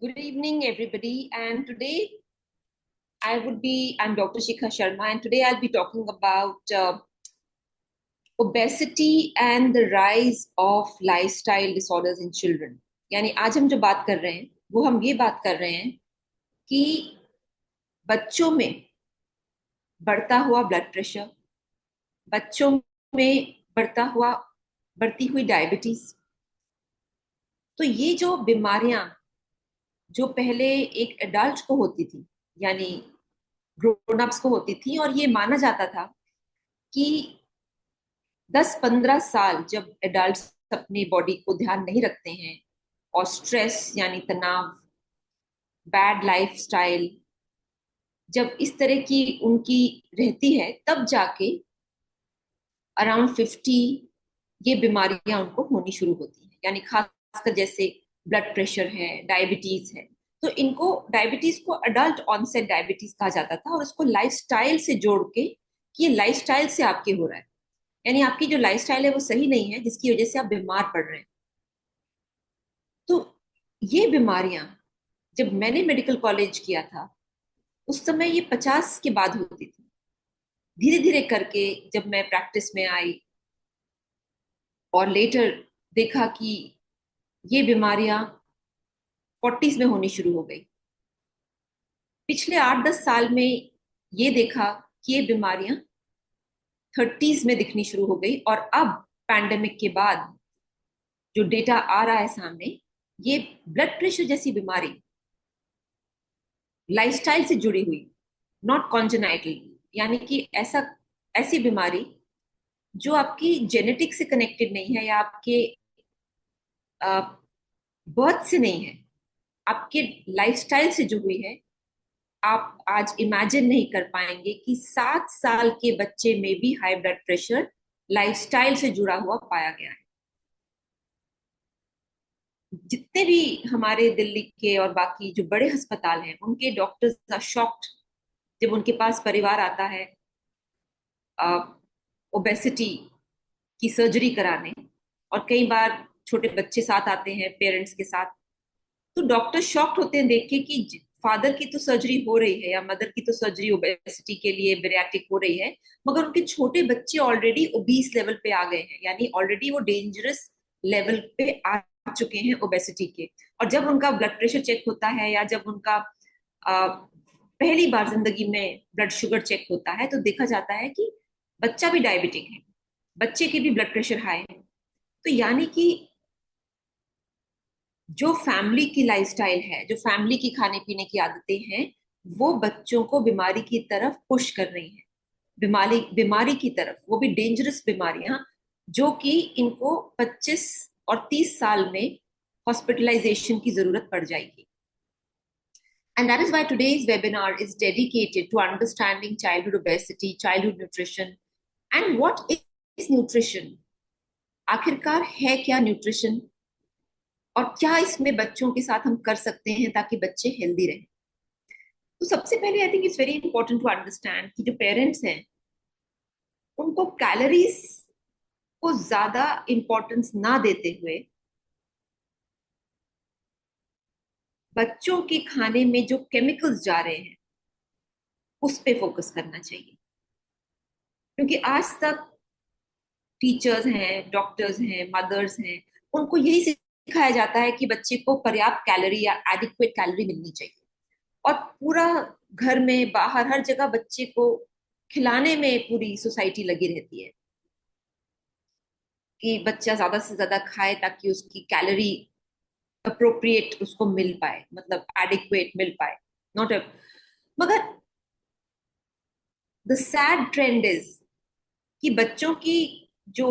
Good evening, everybody. And today I'm Dr. Shikha Sharma, and today I'll be talking about obesity and the rise of lifestyle disorders in children. यानी आज हम जो बात कर रहे हैं, वो हम ये बात कर रहे हैं कि बच्चों में बढ़ता हुआ ब्लड प्रेशर, बच्चों में बढ़ती हुई डायबिटीज। तो ये जो बीमारियां जो पहले एक एडल्ट को होती थी, यानी ग्रोन अप्स को होती थी, और ये माना जाता था कि 10-15 साल जब एडल्ट्स अपनी बॉडी को ध्यान नहीं रखते हैं और स्ट्रेस यानी तनाव, बैड लाइफस्टाइल जब इस तरह की उनकी रहती है, तब जाके अराउंड 50 ये बीमारियां उनको होनी शुरू होती हैं। यानी खासकर जैसे ब्लड प्रेशर है, डायबिटीज है। तो इनको डायबिटीज को अडल्ट ऑनसेट डायबिटीज कहा जाता था, और उसको लाइफस्टाइल से जोड़ के कि ये लाइफस्टाइल से आपके हो रहा है, यानी आपकी जो लाइफस्टाइल है वो सही नहीं है, जिसकी वजह से आप बीमार पड़ रहे हैं। तो ये बीमारियां जब मैंने मेडिकल कॉलेज किया था, उस समय ये 50 के बाद होती थी। धीरे धीरे करके जब मैं प्रैक्टिस में आई और लेटर देखा कि ये बीमारियां 40s में होनी शुरू हो गई। पिछले 8-10 साल में ये देखा कि ये बीमारियां 30s में दिखनी शुरू हो गई, और अब पैंडेमिक के बाद जो डेटा आ रहा है सामने, ये ब्लड प्रेशर जैसी बीमारी लाइफस्टाइल से जुड़ी हुई, नॉट कॉन्जेनाइटल, यानी कि ऐसी बीमारी जो आपकी जेनेटिक से कनेक्टेड नहीं है या आपके बर्थ से नहीं है, आपके लाइफस्टाइल से जो हुई है। आप आज इमेजिन नहीं कर पाएंगे कि 7 साल के बच्चे में भी हाई ब्लड प्रेशर लाइफस्टाइल से जुड़ा हुआ पाया गया है। जितने भी हमारे दिल्ली के और बाकी जो बड़े अस्पताल हैं, उनके डॉक्टर्स आर शॉक्ड जब उनके पास परिवार आता है ओबेसिटी की सर्जरी कराने, और कई बार छोटे बच्चे साथ आते हैं पेरेंट्स के साथ। तो डॉक्टर शॉक्ड होते हैं देख के कि फादर की तो सर्जरी हो रही है या मदर की तो सर्जरी ओबेसिटी के लिए बेरियाट्रिक हो रही है, मगर उनके छोटे बच्चे ऑलरेडी ओबीस लेवल पे आ गए हैं, यानी ऑलरेडी वो डेंजरस लेवल पे आ चुके हैं ओबेसिटी के। और जब उनका ब्लड प्रेशर चेक होता है या जब उनका पहली बार जिंदगी में ब्लड शुगर चेक होता है, तो देखा जाता है कि बच्चा भी डायबिटिक है, बच्चे के भी ब्लड प्रेशर हाई है। तो यानी कि जो फैमिली की लाइफस्टाइल है, जो फैमिली की खाने पीने की आदतें हैं, वो बच्चों को बीमारी की तरफ पुश कर रही हैं। बीमारी बीमारी की तरफ, वो भी डेंजरस बीमारियां, जो कि इनको 25 और 30 साल में हॉस्पिटलाइजेशन की जरूरत पड़ जाएगी। And that is why today's webinar is dedicated to understanding childhood obesity, childhood nutrition, and what is nutrition? आखिरकार है क्या न्यूट्रिशन, और क्या इसमें बच्चों के साथ हम कर सकते हैं ताकि बच्चे हेल्दी रहें। तो सबसे पहले I think it's very important to understand कि जो पेरेंट्स हैं, उनको कैलोरीज को ज्यादा इंपॉर्टेंस ना देते हुए बच्चों के खाने में जो केमिकल्स जा रहे हैं उस पे फोकस करना चाहिए। क्योंकि आज तक टीचर्स हैं, डॉक्टर्स हैं, मदर्स हैं, उनको यही सिखाया जाता है कि बच्चे को पर्याप्त कैलोरी या एडिक्वेट कैलोरी मिलनी चाहिए, और पूरा घर में बाहर हर जगह बच्चे को खिलाने में पूरी सोसाइटी लगी रहती है कि बच्चा ज्यादा से ज्यादा खाए ताकि उसकी कैलोरी अप्रोप्रिएट उसको मिल पाए, मतलब एडिक्वेट मिल पाए, नॉट मगर द सैड ट्रेंड इज कि बच्चों की जो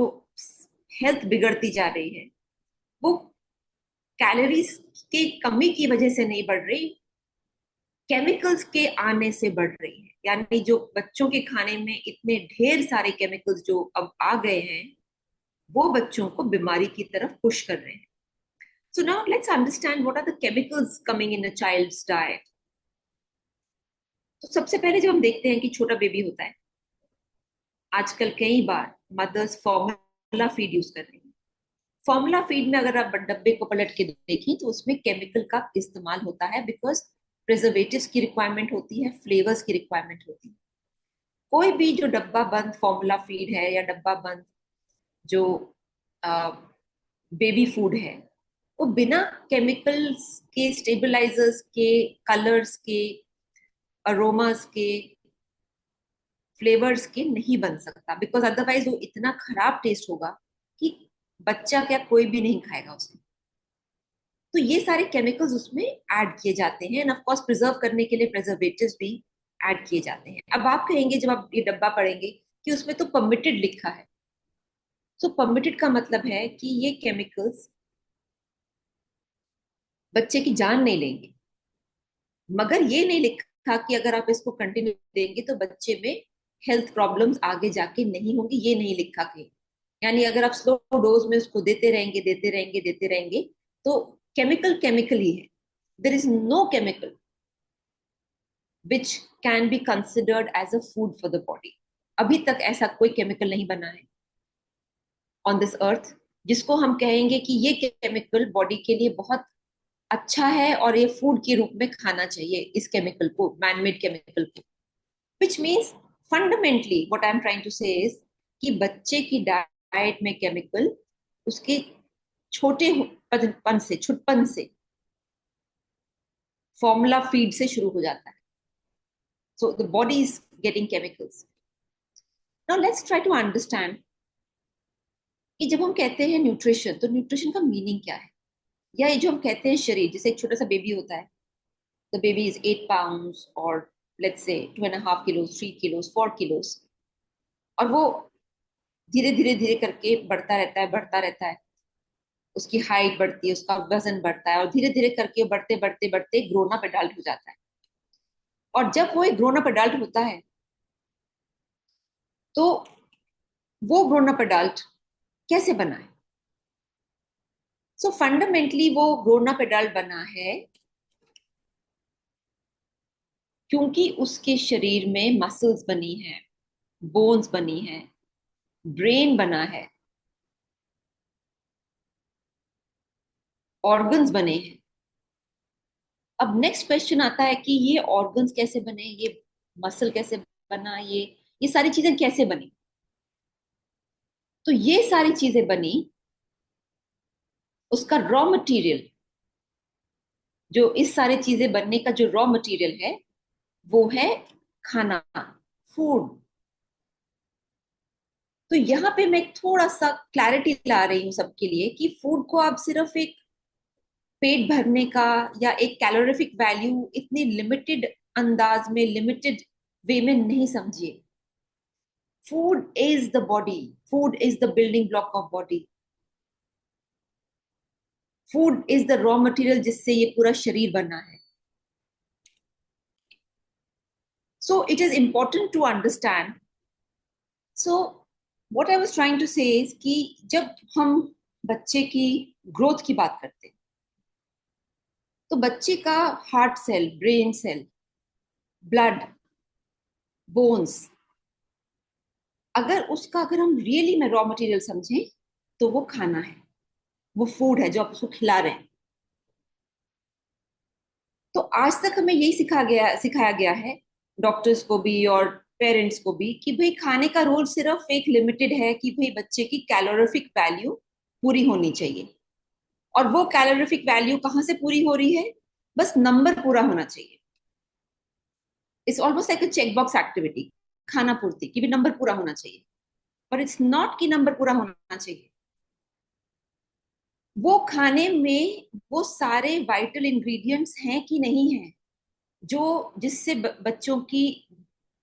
हेल्थ बिगड़ती जा रही है, वो कैलोरीज की कमी की वजह से नहीं बढ़ रही, केमिकल्स के आने से बढ़ रही है। यानी जो बच्चों के खाने में इतने ढेर सारे केमिकल्स जो अब आ गए हैं, वो बच्चों को बीमारी की तरफ पुश कर रहे हैं। So now let's understand what are the chemicals coming in a child's diet. तो सबसे पहले जब हम देखते हैं कि छोटा बेबी होता है, आजकल कई बार मदर्स फॉर्मूला फीड यूज कर रही हैं, फॉर्मूला फीड में अगर आप डब्बे को पलट के देखें तो उसमें केमिकल का इस्तेमाल होता है, बिकॉज प्रिजर्वेटिव्स की रिक्वायरमेंट होती है, फ्लेवर्स की रिक्वायरमेंट होती है। कोई भी जो डब्बा बंद फॉर्मूला फीड है या डब्बा बंद जो बेबी फूड है, वो बिना केमिकल्स के, स्टेबलाइजर्स के, कलर्स के, अरोमास के, फ्लेवर्स के नहीं बन सकता, बिकॉज अदरवाइज वो इतना खराब टेस्ट होगा कि बच्चा क्या कोई भी नहीं खाएगा उसे। तो ये सारे केमिकल्स उसमें ऐड किए जाते हैं, एंड ऑफ कोर्स प्रिजर्व करने के लिए प्रिजर्वेटिव्स भी ऐड किए जाते हैं। अब आप कहेंगे जब आप ये डब्बा पढ़ेंगे कि उसमें तो परमिटेड लिखा है। सो परमिटेड का मतलब है कि ये केमिकल्स बच्चे की जान नहीं लेंगे, मगर ये नहीं लिखा कि अगर आप इसको कंटिन्यू देंगे तो बच्चे में हेल्थ प्रॉब्लम्स आगे जाके नहीं होंगी, ये नहीं लिखा कहीं। यानी अगर आप स्लो डोज में उसको देते रहेंगे देते रहेंगे देते रहेंगे तो केमिकल केमिकल ही है। There is no chemical which can be considered as a food for the body. अभी तक ऐसा कोई केमिकल नहीं बना है ऑन दिस अर्थ जिसको हम कहेंगे कि ये केमिकल बॉडी के लिए बहुत अच्छा है और ये फूड के रूप में खाना चाहिए, इस केमिकल को, मैनमेड केमिकल को। Which means fundamentally what I am trying to say is कि बच्चे की डाइट में केमिकल उसके छोटे पन से, छुटपन से, फॉर्मूला फीड से शुरू हो जाता है। So the body is getting chemicals. Now let's try to understand कि जब हम कहते हैं न्यूट्रिशन, तो न्यूट्रिशन का मीनिंग क्या है, या ये जो हम कहते हैं शरीर, जैसे एक छोटा सा बेबी होता है, द बेबी इज 8 pounds और let's say 2.5 kilos, 3 kilos, 4 kilos, और वो धीरे धीरे धीरे करके बढ़ता रहता है, बढ़ता रहता है, उसकी हाइट बढ़ती है, उसका वजन बढ़ता है, और धीरे धीरे करके बढ़ते बढ़ते बढ़ते ग्रोन अप एडल्ट हो जाता है। और जब वो एक ग्रोन अप एडल्ट होता है तो वो ग्रोन अप एडल्ट कैसे बना है? सो फंडामेंटली वो ग्रोन अप एडल्ट बना है क्योंकि उसके शरीर में मसल्स बनी है, बोन्स बनी है, ब्रेन बना है, ऑर्गन्स बने हैं। अब नेक्स्ट क्वेश्चन आता है कि ये ऑर्गन्स कैसे बने, ये मसल कैसे बना, ये सारी चीजें कैसे बनी? तो ये सारी चीजें बनी, उसका रॉ मटेरियल, जो इस सारी चीजें बनने का जो रॉ मटेरियल है वो है खाना, फूड। तो यहाँ पे मैं थोड़ा सा क्लैरिटी ला रही हूँ सबके लिए कि फूड को आप सिर्फ एक पेट भरने का या एक कैलोरीफिक वैल्यू इतनी लिमिटेड अंदाज में, लिमिटेड वे में नहीं समझिए। Food is the body, food is the building block of body, food is the raw material जिससे ये पूरा शरीर बना है। So it is important to understand. So what I was trying to say is कि जब हम बच्चे की ग्रोथ की बात करते हैं तो बच्चे का heart cell, brain cell, blood, bones, अगर हम रियली में रॉ मटेरियल समझें तो वो खाना है, वो फूड है जो आप उसको खिला रहे हैं। तो आज तक हमें यही सिखाया गया है, डॉक्टर्स को भी और पेरेंट्स को भी, कि भाई खाने का रोल सिर्फ एक लिमिटेड है कि भाई बच्चे की कैलोरीफिक वैल्यू पूरी होनी चाहिए। और वो कैलोरीफिक वैल्यू कहाँ से पूरी हो रही है? बस नंबर पूरा होना चाहिए। It's almost like a check box activity, खाना पूर्ति की भी नंबर पूरा होना चाहिए। पर इट्स नॉट कि नंबर पूरा होना चाहिए। वो खाने में वो सारे वाइटल इंग्रेडिएंट्स हैं कि नहीं है जो जिससे बच्चों की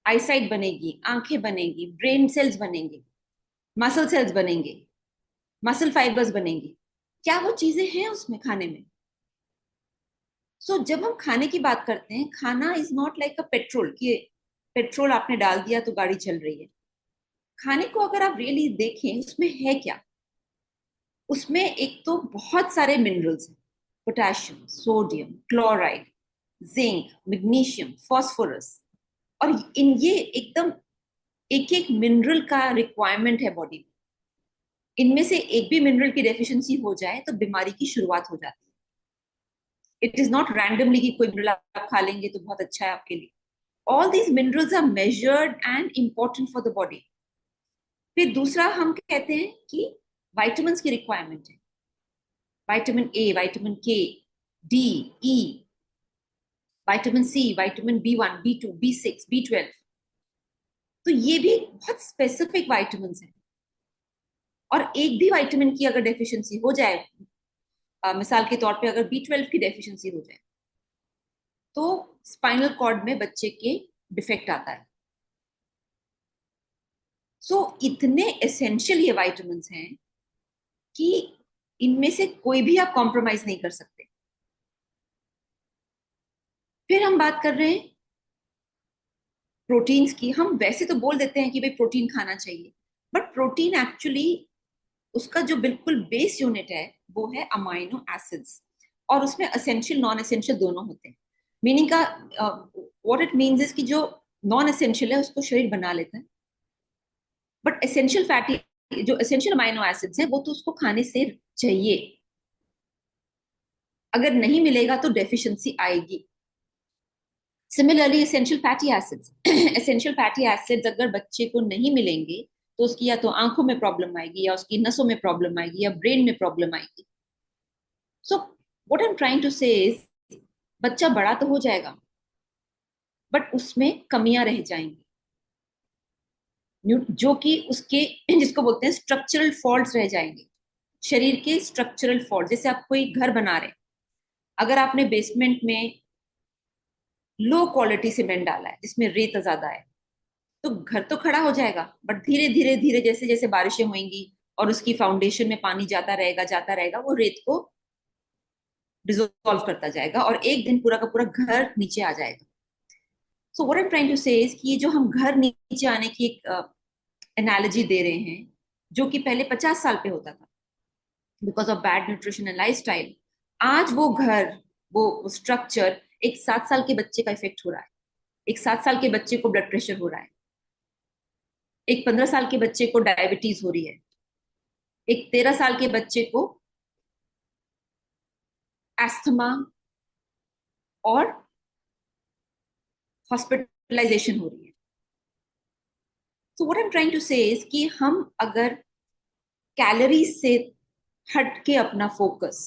आईसाइट बनेगी, आंखें बनेगी, ब्रेन सेल्स बनेंगे, मसल सेल्स बनेंगे, मसल फाइबर्स बनेंगे, क्या वो चीजें हैं उसमें खाने में? जब हम खाने की बात करते हैं, खाना is not like a petrol, कि पेट्रोल आपने डाल दिया तो गाड़ी चल रही है। खाने को अगर आप रियली देखें उसमें है क्या, उसमें एक तो बहुत सारे मिनरल्स हैं, potassium, sodium, chloride, zinc, magnesium, phosphorus. और इन ये एकदम एक एक मिनरल का रिक्वायरमेंट है बॉडी में। इनमें से एक भी मिनरल की डेफिशिएंसी हो जाए तो बीमारी की शुरुआत हो जाती है। इट इज नॉट रैंडमली कि कोई मिनरल आप खा लेंगे तो बहुत अच्छा है आपके लिए। All these minerals are measured and important for the body. फिर दूसरा हम कहते हैं कि वाइटामिन की रिक्वायरमेंट है। Vitamin A, vitamin K, D, E, vitamin C, vitamin B1, B2, B6, B12। तो ये भी बहुत स्पेसिफिक विटामिन हैं। और एक भी विटामिन की अगर डेफिशिएंसी हो जाए, मिसाल के तौर पे अगर B12 की डेफिशिएंसी हो जाए, तो स्पाइनल कॉर्ड में बच्चे के डिफेक्ट आता है। सो इतने एसेंशियल ये विटामिन हैं कि इनमें से कोई भी आप कॉम्प्रोमाइज नहीं कर सकते। फिर हम बात कर रहे हैं प्रोटीन्स की। हम वैसे तो बोल देते हैं कि भाई प्रोटीन खाना चाहिए, बट प्रोटीन एक्चुअली उसका जो बिल्कुल बेस यूनिट है वो है अमाइनो एसिड्स। और उसमें असेंशियल नॉन एसेंशियल दोनों होते हैं। मीनिंग का व्हाट इट मीन्स इज कि जो नॉन एसेंशियल है उसको शरीर बना लेता है, बट एसेंशियल फैटी जो एसेंशियल अमाइनो एसिड्स हैं वो तो उसको खाने से चाहिए। अगर नहीं मिलेगा तो डेफिशिएंसी आएगी। Similarly essential fatty acids essential fatty acids अगर बच्चे को नहीं मिलेंगे तो उसकी या तो आंखों में प्रॉब्लम आएगी, या उसकी नसों में प्रॉब्लम आएगी, या ब्रेन में प्रॉब्लम आएगी। So what I am trying to say is बच्चा बड़ा तो हो जाएगा बट उसमें कमियां रह जाएंगी, जो कि उसके जिसको बोलते हैं स्ट्रक्चरल फॉल्ट्स रह जाएंगे। शरीर के स्ट्रक्चरल फॉल्ट, जैसे आप कोई घर बना रहे हैं, अगर आपने बेसमेंट में लो क्वालिटी सीमेंट डाला है जिसमें रेत ज्यादा है, तो घर तो खड़ा हो जाएगा, बट धीरे धीरे धीरे जैसे जैसे बारिशें होंगी और उसकी फाउंडेशन में पानी जाता रहेगा, वो रेत को डिसॉल्व करता जाएगा और एक दिन पूरा का पूरा घर नीचे आ जाएगा। So what I am trying to say is कि ये जो हम घर नीचे आने की एक एनालॉजी दे रहे हैं, जो कि पहले 50 साल पे होता था because of bad nutrition and lifestyle, आज वो घर, वो स्ट्रक्चर एक 7 साल के बच्चे का इफेक्ट हो रहा है। एक 7 साल के बच्चे को ब्लड प्रेशर हो रहा है, एक 15 साल के बच्चे को डायबिटीज हो रही है, एक 13 साल के बच्चे को एस्थमा और हॉस्पिटलाइजेशन हो रही है। So what I am trying to say is कि हम अगर कैलोरीज से हट के अपना फोकस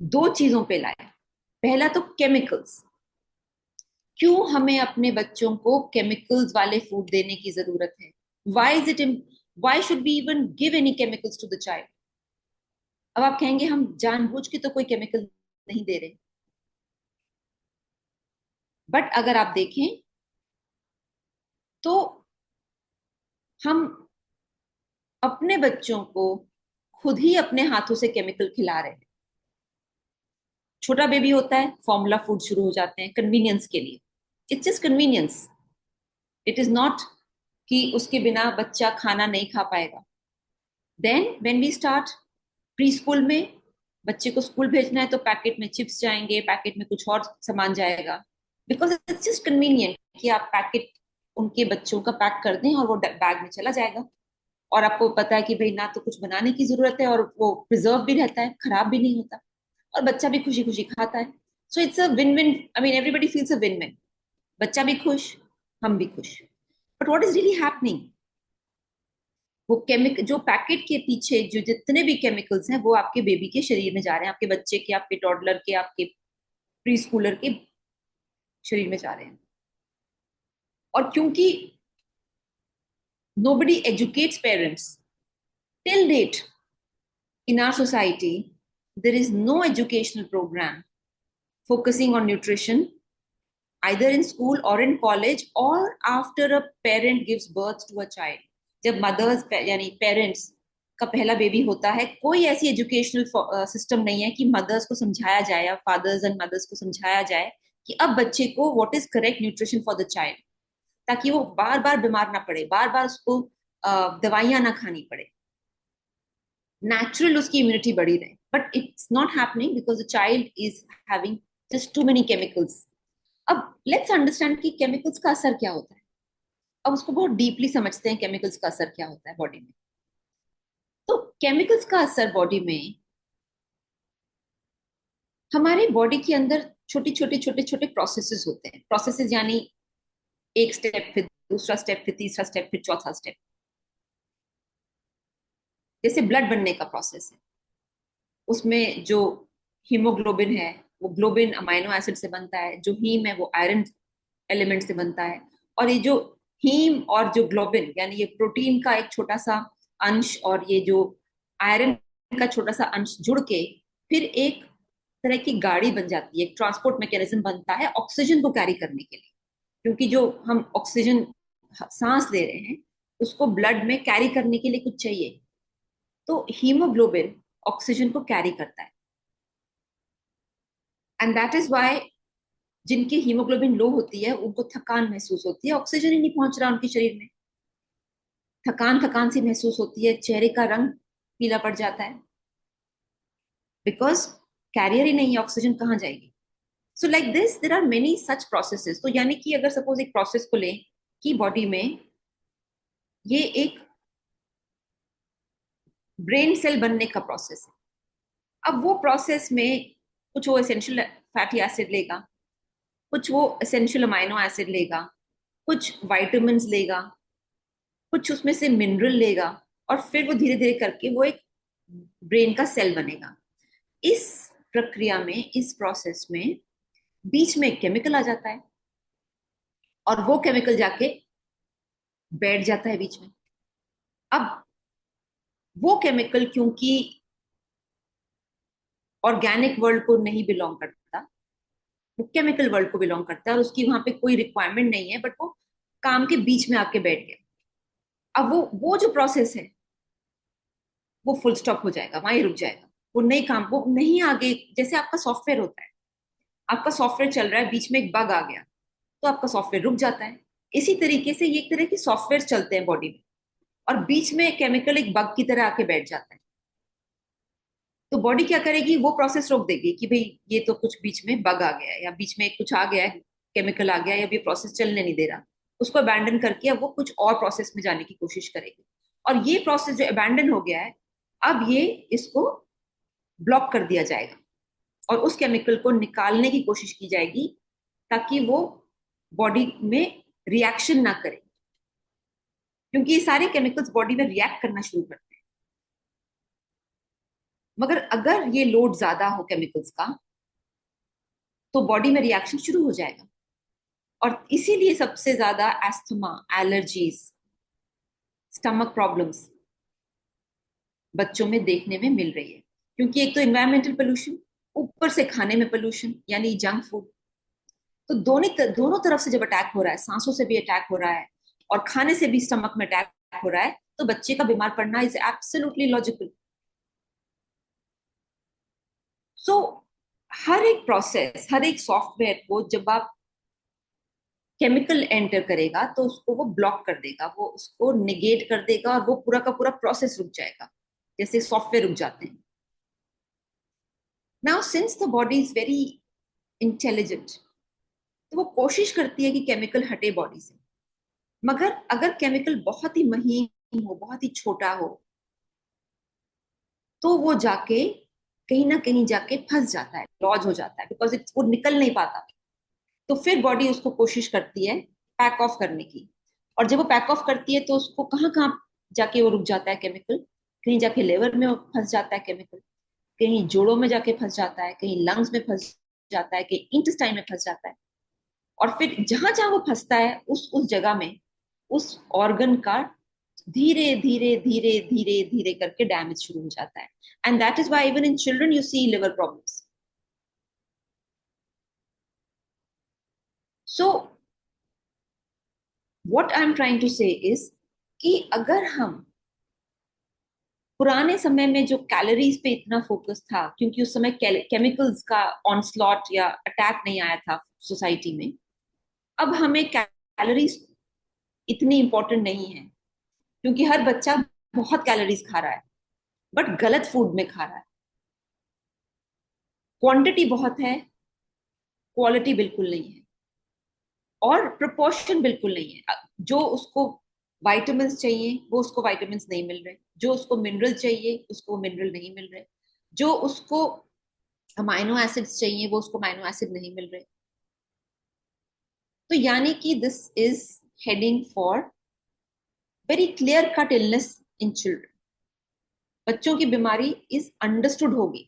दो चीजों पे लाए। पहला तो केमिकल्स। क्यों हमें अपने बच्चों को केमिकल्स वाले फूड देने की जरूरत है? Why is it why should be even give any chemicals to the child? अब आप कहेंगे हम जानबूझ के तो कोई केमिकल नहीं दे रहे, बट अगर आप देखें तो हम अपने बच्चों को खुद ही अपने हाथों से केमिकल खिला रहे हैं। छोटा बेबी होता है, फॉर्मूला फूड शुरू हो जाते हैं कन्वीनियंस के लिए। It's just convenience, it is not कि उसके बिना बच्चा खाना नहीं खा पाएगा। Then when we start preschool में, बच्चे को स्कूल भेजना है तो पैकेट में चिप्स जाएंगे, पैकेट में कुछ और सामान जाएगा, बिकॉज इट्स जस्ट कन्वीनियंट कि आप पैकेट उनके बच्चों का पैक कर दें और वो बैग में चला जाएगा। और आपको पता है कि भाई ना तो कुछ बनाने की जरूरत है और वो प्रिजर्व भी रहता है, खराब भी नहीं होता, और बच्चा भी खुशी खुशी खाता है। So it's a win win, I mean everybody feels a win win. बच्चा भी खुश, हम भी खुश। But what is really happening, वो केमिकल जो पैकेट के पीछे जो जितने भी केमिकल्स हैं वो आपके बेबी के शरीर में जा रहे हैं, आपके बच्चे के, आपके टॉडलर के, आपके प्री स्कूलर के शरीर में जा रहे हैं। और क्योंकि nobody educates parents till date in our society, there is no educational program focusing on nutrition either in school or in college or after a parent gives birth to a child। जब mother's यानी parents का पहला baby होता है, कोई ऐसी educational system नहीं है कि मदर्स को समझाया जाए या फादर्स एंड मदर्स को समझाया जाए कि अब बच्चे को what is correct nutrition for the child, ताकि वो बार बार बीमार ना पड़े, बार बार उसको दवाइयां ना खानी पड़े, नेचुरल उसकी इम्यूनिटी बढ़ी रहे। But it's not happening because the child is having just too many chemicals. अब लेट्स अंडरस्टैंड कि केमिकल्स का असर क्या होता है। अब उसको बहुत डीपली समझते हैं, केमिकल्स का असर क्या होता है बॉडी में। केमिकल्स का असर बॉडी में, हमारे बॉडी के अंदर छोटी छोटे छोटे छोटे प्रोसेसेस होते हैं। प्रोसेसेस यानी एक स्टेप, फिर दूसरा स्टेप, फिर तीसरा स्टेप, फिर चौथा स्टेप। जैसे ब्लड बनने का प्रोसेस है, उसमें जो हीमोग्लोबिन है वो ग्लोबिन अमाइनो एसिड से बनता है, जो हीम है वो आयरन एलिमेंट से बनता है। और ये जो हीम और जो ग्लोबिन यानी ये प्रोटीन का एक छोटा सा अंश और ये जो आयरन का छोटा सा अंश जुड़ के फिर एक तरह की गाड़ी बन जाती है, एक ट्रांसपोर्ट मैकेनिज्म बनता है ऑक्सीजन को कैरी करने के लिए। क्योंकि जो हम ऑक्सीजन सांस ले रहे हैं उसको ब्लड में कैरी करने के लिए कुछ चाहिए, तो हीमोग्लोबिन ऑक्सीजन को कैरी करता है। एंड दैट इज वाई जिनकी हीमोग्लोबिन लो होती है उनको थकान महसूस होती है, ऑक्सीजन ही नहीं पहुंच रहा उनके शरीर में। थकान थकान सी महसूस होती है, चेहरे का रंग पीला पड़ जाता है, बिकॉज कैरियर ही नहीं है, ऑक्सीजन कहाँ जाएगी। So like this there are many such processes. तो यानी कि अगर सपोज एक प्रोसेस को लें कि बॉडी में ये एक ब्रेन सेल बनने का प्रोसेस है। अब वो प्रोसेस में कुछ वो एसेंशियल फैटी एसिड लेगा, कुछ वो एसेंशियल अमाइनो एसिड लेगा, कुछ वाइटामिन लेगा, कुछ उसमें से मिनरल लेगा, और फिर वो धीरे धीरे करके वो एक ब्रेन का सेल बनेगा। इस प्रक्रिया में, इस प्रोसेस में बीच में एक केमिकल आ जाता है और वो केमिकल जाके बैठ जाता है बीच में। अब वो केमिकल क्योंकि ऑर्गेनिक वर्ल्ड को नहीं बिलोंग करता, वो केमिकल वर्ल्ड को बिलोंग करता है और उसकी वहां पे कोई रिक्वायरमेंट नहीं है, बट वो काम के बीच में आके बैठ गया। अब वो जो प्रोसेस है वो फुल स्टॉप हो जाएगा, वहीं रुक जाएगा। वो नहीं काम, वो नहीं आगे। जैसे आपका सॉफ्टवेयर होता है, आपका सॉफ्टवेयर चल रहा है, बीच में एक बग आ गया तो आपका सॉफ्टवेयर रुक जाता है। इसी तरीके से ये एक तरह के सॉफ्टवेयर चलते हैं बॉडी में, और बीच में केमिकल एक बग की तरह आके बैठ जाता है। तो बॉडी क्या करेगी, वो प्रोसेस रोक देगी कि भाई ये तो कुछ बीच में बग आ गया है या बीच में कुछ आ गया है, केमिकल आ गया है, या ये प्रोसेस चलने नहीं दे रहा। उसको अबैंडन करके अब वो कुछ और प्रोसेस में जाने की कोशिश करेगी। और ये प्रोसेस जो अबैंडन हो गया है, अब ये इसको ब्लॉक कर दिया जाएगा और उस केमिकल को निकालने की कोशिश की जाएगी ताकि वो बॉडी में रिएक्शन ना करे, क्योंकि ये सारे केमिकल्स बॉडी में रिएक्ट करना शुरू करते हैं। मगर अगर ये लोड ज्यादा हो केमिकल्स का तो बॉडी में रिएक्शन शुरू हो जाएगा, और इसीलिए सबसे ज्यादा एस्थमा, एलर्जीज, स्टमक प्रॉब्लम्स बच्चों में देखने में मिल रही है। क्योंकि एक तो इन्वायरमेंटल पोल्यूशन, ऊपर से खाने में पोल्यूशन यानी जंक फूड। तो दोनों तरफ से जब अटैक हो रहा है, सांसों से भी अटैक हो रहा है और खाने से भी स्टमक में अटैक हो रहा है, तो बच्चे का बीमार पड़ना इज एब्सोल्युटली लॉजिकल। सो हर एक प्रोसेस, हर एक सॉफ्टवेयर को जब आप केमिकल एंटर करेगा तो उसको वो ब्लॉक कर देगा, वो उसको निगेट कर देगा और वो पूरा का पूरा प्रोसेस रुक जाएगा, जैसे सॉफ्टवेयर रुक जाते हैं। Now since the body is very intelligent, तो वो कोशिश करती है कि केमिकल हटे बॉडी से। मगर अगर केमिकल बहुत ही महीन हो, बहुत ही छोटा हो, तो वो जाके कहीं ना कहीं जाके फंस जाता है, लॉज हो जाता है, बिकॉज इट्स वो निकल नहीं पाता। तो फिर बॉडी उसको कोशिश करती है पैक ऑफ करने की। और जब वो पैक ऑफ करती है तो उसको कहाँ कहाँ जाके वो रुक जाता है केमिकल। कहीं जाके लेवर में फंस जाता है केमिकल, कहीं जोड़ों में जाके फंस जाता है, कहीं लंग्स में फंस जाता है, कहीं इंटेस्टाइन में फंस जाता है। और फिर जहां जहां वो फंसता है उस जगह में उस ऑर्गन का धीरे धीरे धीरे धीरे धीरे करके डैमेज शुरू हो जाता है। And that is why even in children you see liver problems. So what I am trying to say is कि अगर हम पुराने समय में जो कैलोरीज पे इतना फोकस था, क्योंकि उस समय केमिकल्स का ऑनस्लॉट या अटैक नहीं आया था सोसाइटी में, अब हमें कैलोरीज इतनी इंपॉर्टेंट नहीं है, क्योंकि हर बच्चा बहुत कैलोरीज खा रहा है बट गलत फूड में खा रहा है। क्वांटिटी बहुत है, क्वालिटी बिल्कुल नहीं है, और प्रोपोर्शन बिल्कुल नहीं है। जो उसको विटामिन्स चाहिए वो उसको विटामिन्स नहीं मिल रहे, जो उसको मिनरल चाहिए उसको मिनरल नहीं मिल रहे, जो उसको अमाइनो एसिड्स चाहिए वो उसको अमाइनो एसिड नहीं मिल रहे। तो यानी कि this is heading for very clear cut illness in children. बच्चों की बीमारी इज अंडरस्टूड होगी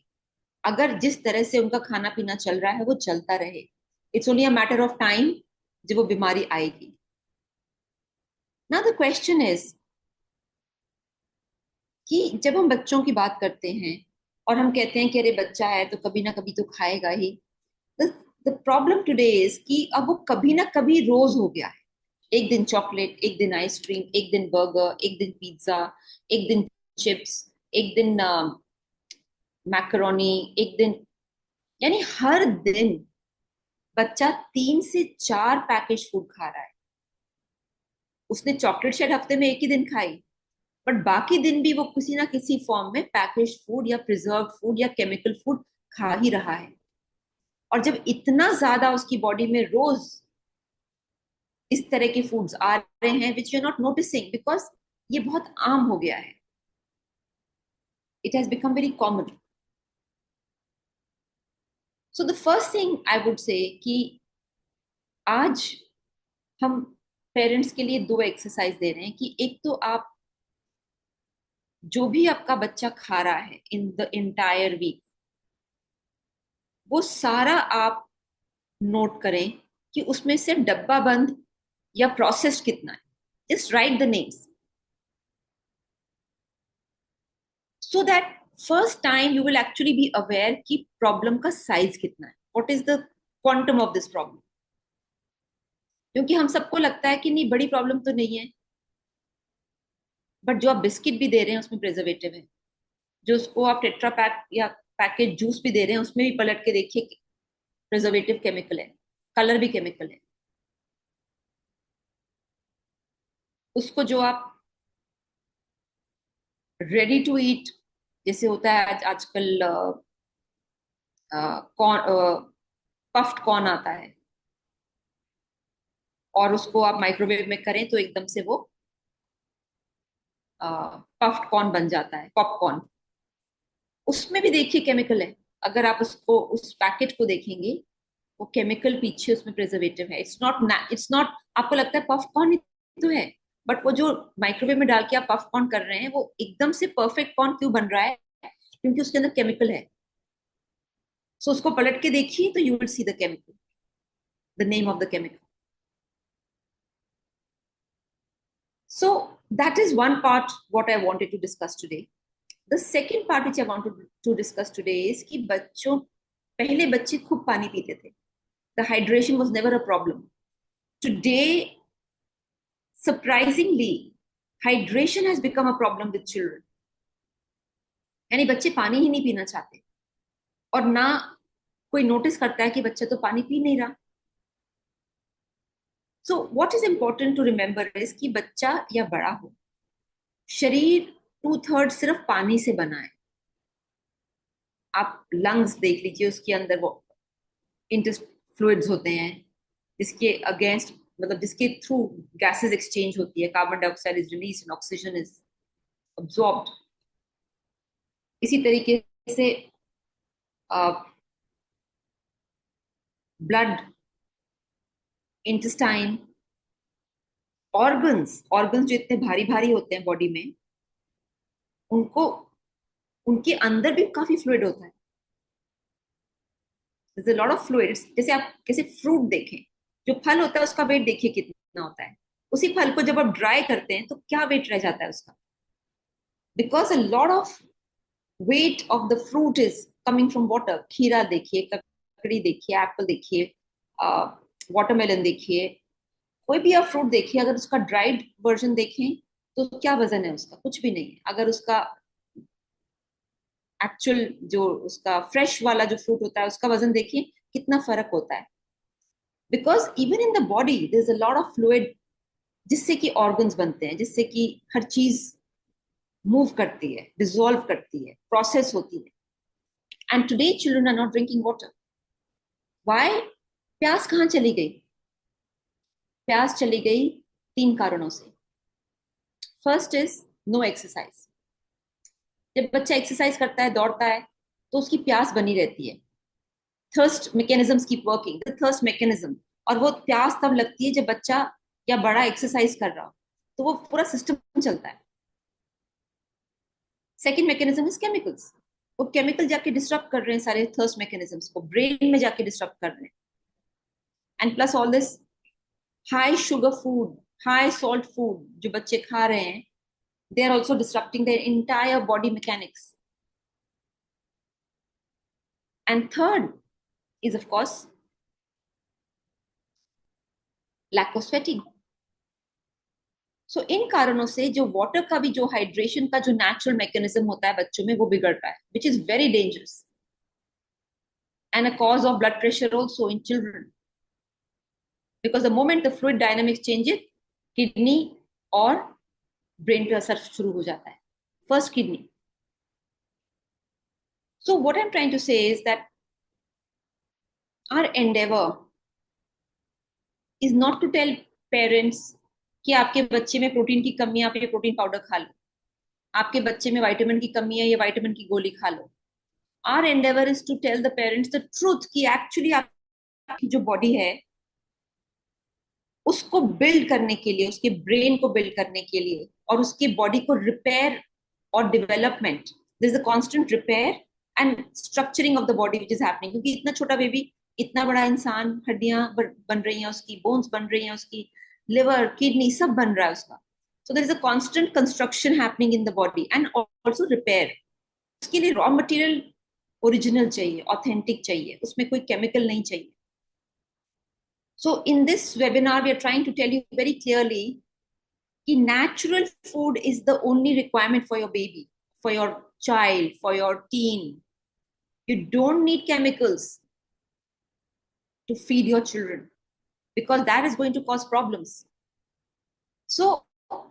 अगर जिस तरह से उनका खाना पीना चल रहा है वो चलता रहे। It's only a matter of time जब वो बीमारी आएगी। नाउ द क्वेश्चन इज कि जब हम बच्चों की बात करते हैं और हम कहते हैं कि अरे बच्चा है तो कभी ना कभी तो खाएगा ही, द प्रॉब्लम टुडे इज कि अब वो कभी ना कभी रोज हो गया है। एक दिन चॉकलेट, एक दिन आइसक्रीम, एक दिन बर्गर, एक दिन पिज्जा, एक दिन चिप्स, एक दिन मैकरोनी, एक दिन, यानी हर दिन बच्चा 3 से 4 पैकेज फूड खा रहा है। उसने चॉकलेट शायद हफ्ते में एक ही दिन खाई, बट बाकी दिन भी वो किसी ना किसी फॉर्म में पैकेज फूड या प्रिजर्व फूड या केमिकल फूड खा ही रहा है। और जब इतना ज्यादा उसकी बॉडी में रोज इस तरह के फूड्स आ रहे हैं which you are not noticing because ये बहुत आम हो गया है, it has become very common. So the first thing I would say कि आज हम पेरेंट्स के लिए 2 एक्सरसाइज दे रहे हैं कि एक तो आप जो भी आपका बच्चा खा रहा है इन द इंटायर वीक वो सारा आप नोट करें कि उसमें से डब्बा बंद या प्रोसेस्ड कितना है। Just right the names so that first time you will actually be aware कि प्रॉब्लम का साइज कितना है, what is the quantum of this problem. क्योंकि हम सबको लगता है कि नहीं बड़ी प्रॉब्लम तो नहीं है, बट जो आप बिस्किट भी दे रहे हैं उसमें प्रिजर्वेटिव है, जो उसको आप टेट्रा पैक या पैकेट जूस भी दे रहे हैं उसमें भी पलट के देखिए प्रिजर्वेटिव केमिकल है, कलर भी केमिकल है। उसको जो आप रेडी टू ईट जैसे होता है आजकल कॉर्न, पफ्ड कॉर्न आता है और उसको आप माइक्रोवेव में करें तो एकदम से वो पफ्ड कॉर्न बन जाता है, पॉपकॉर्न। उसमें भी देखिए केमिकल है। अगर आप उसको उस पैकेट को देखेंगे वो केमिकल पीछे उसमें प्रिजर्वेटिव है। इट्स नॉट आपको लगता है पॉपकॉर्न ही तो है, बट वो जो माइक्रोवेव में डाल के आप पॉपकॉर्न कर रहे हैं वो एकदम से परफेक्ट कॉर्न क्यों बन रहा है, क्योंकि उसके अंदर केमिकल है। सो उसको पलट के देखिए तो you will see the chemical, the name of the chemical. So that is one part what I wanted to discuss today. The second part which I wanted to discuss today is कि बच्चों पहले बच्चे खूब पानी पीते थे. The hydration was never a problem. Today, surprisingly, hydration has become a problem with children. यानी बच्चे पानी ही नहीं पीना चाहते और ना कोई नोटिस करता है कि बच्चा तो पानी पी नहीं रहा. So what is important to remember is कि बच्चा या बड़ा हो, शरीर 2/3 सिर्फ पानी से बना है. आप लंग्स देख लीजिए, उसके अंदर वो इंटेस्ट फ्लूइड्स होते हैं जिसके अगेंस्ट, मतलब जिसके थ्रू गैसेस एक्सचेंज होती है, carbon dioxide is release and oxygen is absorbed. इसी तरीके से ब्लड, इंटेस्टाइन, ऑर्गन्स ऑर्गन्स जो इतने भारी भारी होते हैं बॉडी में, उनको उनके अंदर भी काफी फ्लूइड होता है. there's a lot of fluids. जैसे आप कैसे फ्रूट देखें, जो फल होता है उसका वेट देखिए कितना होता है. उसी फल को जब आप ड्राई करते हैं तो क्या वेट रह जाता है उसका, because a lot of weight of the fruit is coming from water. खीरा देखिए, ककड़ी देखिए, एप्पल देखिए, वाटरमेलन देखिए, कोई भी आप फ्रूट देखिए, अगर उसका ड्राइड वर्जन देखें तो क्या वजन है उसका, कुछ भी नहीं है. अगर उसका एक्चुअल जो उसका फ्रेश वाला जो फ्रूट होता है उसका वजन देखिए कितना फर्क होता है. Because even in the body there is a lot of fluid जिससे कि ऑर्गन्स बनते हैं, जिससे कि हर चीज मूव करती है, डिसॉल्व करती है, प्रोसेस होती है. And today children are not drinking water. Why? प्यास कहाँ चली गई? प्यास चली गई 3 कारणों से. First is no exercise. जब बच्चा एक्सरसाइज करता है, दौड़ता है, तो उसकी प्यास बनी रहती है. Thirst mechanisms keep working, the thirst mechanism. और वो प्यास तब लगती है जब बच्चा या बड़ा एक्सरसाइज कर रहा हो, तो वो पूरा सिस्टम चलता है. Second mechanism is chemicals. वो केमिकल जाके डिस्टर्ब कर रहे हैं सारे थर्स्ट मैकेनिज्म्स को, ब्रेन में जाके डिस्टर्ब कर रहे हैं. And plus all this high sugar food, high salt food जो बच्चे खा रहे हैं, they are also disrupting their entire body mechanics. And third is, of course, lack of sweating. So इन कारणों से जो वाटर का भी, जो हाइड्रेशन का जो नेचुरल मैकेनिज्म होता है बच्चों में, वो बिगड़ रहा है, which is very dangerous and a cause of blood pressure also in children. Because the moment the fluid dynamics changes, kidney और brain पे असर शुरू हो जाता है. First kidney. So what I'm trying to say is that our endeavor is not to tell parents कि आपके बच्चे में प्रोटीन की कमी है, आप ये प्रोटीन पाउडर खा लो. आपके बच्चे में विटामिन की कमी है, ये विटामिन की गोली खा लो. Our endeavour is to tell the parents the truth कि एक्चुअली आपकी जो बॉडी है, उसको बिल्ड करने के लिए, उसके ब्रेन को बिल्ड करने के लिए, और उसकी बॉडी को रिपेयर और development, this is a constant repair and structuring of the body which is happening. क्योंकि इतना छोटा बेबी, इतना बड़ा इंसान, हड्डियां बन रही हैं उसकी, बोन्स बन रही हैं उसकी, लिवर, किडनी सब बन रहा है उसका. So there is a constant construction happening in the body and also repair. उसके लिए रॉ मटेरियल ओरिजिनल चाहिए, ऑथेंटिक चाहिए, उसमें कोई केमिकल नहीं चाहिए. So in this webinar, we are trying to tell you very clearly that natural food is the only requirement for your baby, for your child, for your teen. You don't need chemicals to feed your children because that is going to cause problems. So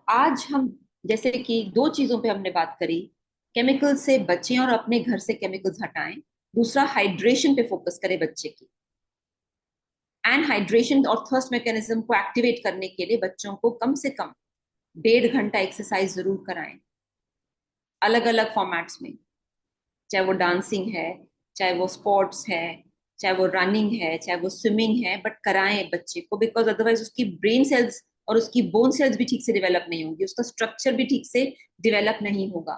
आज हम जैसे कि दो चीजों पे हमने बात करी, केमिकल से बचें और अपने घर से केमिकल्स हटाएं. दूसरा, हाइड्रेशन पे फोकस करें बच्चे की. एंड हाइड्रेशन और थर्स्ट मैकेनिज्म को एक्टिवेट करने के लिए बच्चों को कम से कम 1.5 घंटा एक्सरसाइज जरूर कराएं, अलग अलग फॉर्मेट्स में. चाहे वो डांसिंग है, चाहे वो स्पोर्ट्स है, चाहे वो रनिंग है, चाहे वो स्विमिंग है, बट कराएं बच्चे को. बिकॉज अदरवाइज उसकी ब्रेन सेल्स और उसकी बोन सेल्स भी ठीक से डेवलप नहीं होंगी, उसका स्ट्रक्चर भी ठीक से डेवलप नहीं होगा.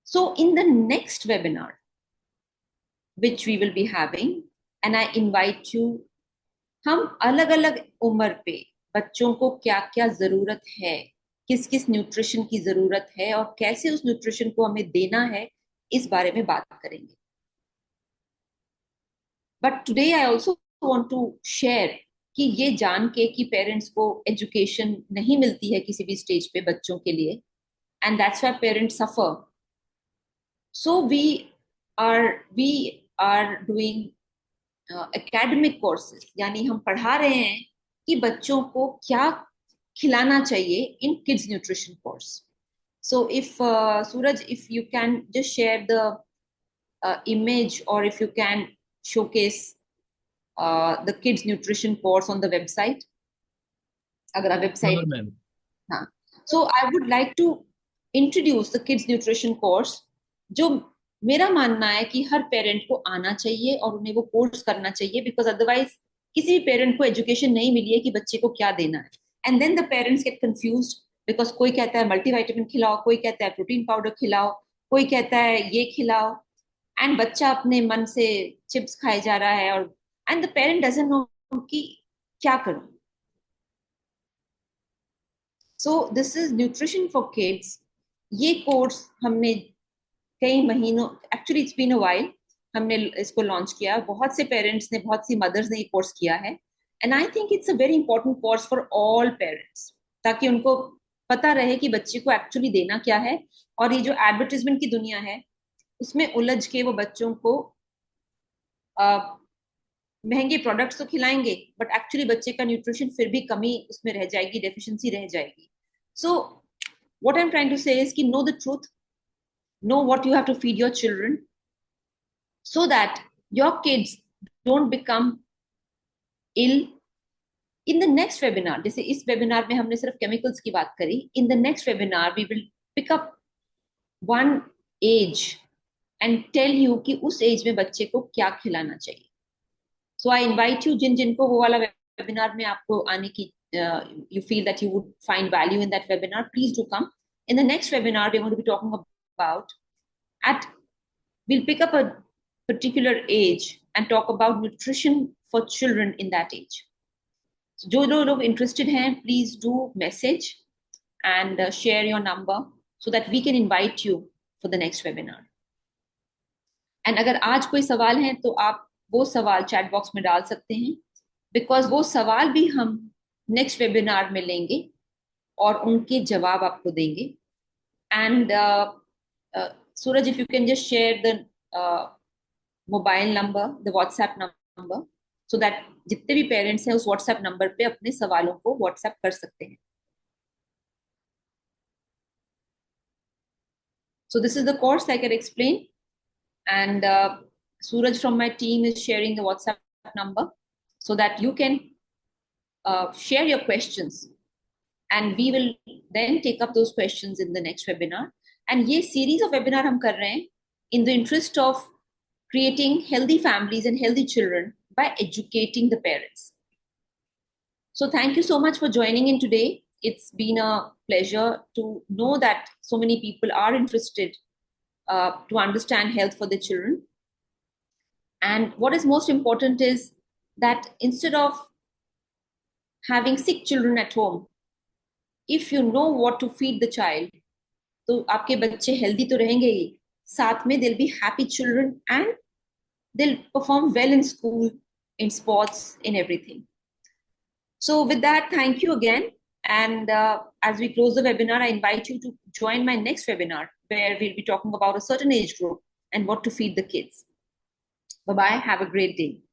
So in the next webinar which we will be having, and I invite you, हम अलग अलग उम्र पे बच्चों को क्या क्या जरूरत है, किस किस न्यूट्रिशन की जरूरत है और कैसे उस न्यूट्रिशन को हमें देना है, इस बारे में बात करेंगे. But today I also want to share कि ये जान के कि पेरेंट्स को एजुकेशन नहीं मिलती है किसी भी स्टेज पे बच्चों के लिए, and that's why parents suffer. So we are doing academic courses, यानी हम पढ़ा रहे हैं कि बच्चों को क्या खिलाना चाहिए इन kids nutrition course. So if Suraj, if you can just share the image, or if you can showcase the kids nutrition course on the website, अगर आप वेबसाइट. हाँ. So I would like to introduce the kids nutrition course, जो मेरा मानना है कि हर parent को आना चाहिए और उन्हें वो कोर्स करना चाहिए. बिकॉज अदरवाइज किसी भी पेरेंट को एजुकेशन नहीं मिली है कि बच्चे को क्या देना है. And then the parents get confused, because कोई कहता है मल्टीविटामिन खिलाओ, कोई कहता है प्रोटीन पाउडर खिलाओ, कोई कहता है ये खिलाओ, एंड बच्चा अपने मन से चिप्स खाए जा रहा है, और and the parent doesn't know कि क्या करूं. So this is nutrition for kids. ये कोर्स हमने कई महीनों, actually it's been a while, हमने इसको लॉन्च किया. बहुत से पेरेंट्स ने, बहुत सी मदर्स ने ये कोर्स किया है. And I think it's a very important course for all parents, ताकि उनको पता रहे कि बच्चे को एक्चुअली देना क्या है. और ये जो एडवर्टीजमेंट की दुनिया है, उसमें उलझ के वो बच्चों को महंगे प्रोडक्ट्स तो खिलाएंगे, बट एक्चुअली बच्चे का न्यूट्रिशन फिर भी कमी उसमें रह जाएगी, डेफिशिएंसी रह जाएगी. So what I am trying to say is कि know the truth, know what you have to feed your children, so that your kids don't become ill in the next webinar, जैसे इस webinar में हमने सिर्फ chemicals की बात करी, in the next webinar we will pick up one age and tell you कि उस एज में बच्चे को क्या खिलाना चाहिए. सो आई इनवाइट यू, जिन जिनको वो वाला वेबिनार में आपको आने की you feel that you would find value in that webinar, please do come. In the next webinar, we're going to be talking about at we'll pick up a particular age and talk about nutrition for children in that age. So जो लोग interested हैं, please do message and share your number so that we can invite you for the next webinar. And अगर आज कोई सवाल है तो आप वो सवाल चैट बॉक्स में डाल सकते हैं, बिकॉज वो सवाल भी हम नेक्स्ट वेबिनार में लेंगे और उनके जवाब आपको देंगे. And Suraj, if you can just share the mobile number, the WhatsApp number, so that जितने भी पेरेंट्स हैं उस व्हाट्सएप नंबर पे अपने सवालों को व्हाट्सएप कर सकते हैं. So this is the course like I explained, and Suraj from my team is sharing the WhatsApp number so that you can share your questions, and we will then take up those questions in the next webinar. And ये series of webinar हम कर रहे हैं in the interest of creating healthy families and healthy children by educating the parents. So thank you so much for joining in today. It's been a pleasure to know that so many people are interested to understand health for their children. And what is most important is that instead of having sick children at home, if you know what to feed the child, तो आपके बच्चे healthy तो रहेंगे ही, साथ में they'll be happy children and they'll perform well in school, in sports, in everything. So with that, thank you again. And as we close the webinar, I invite you to join my next webinar where we'll be talking about a certain age group and what to feed the kids. Bye-bye. Have a great day.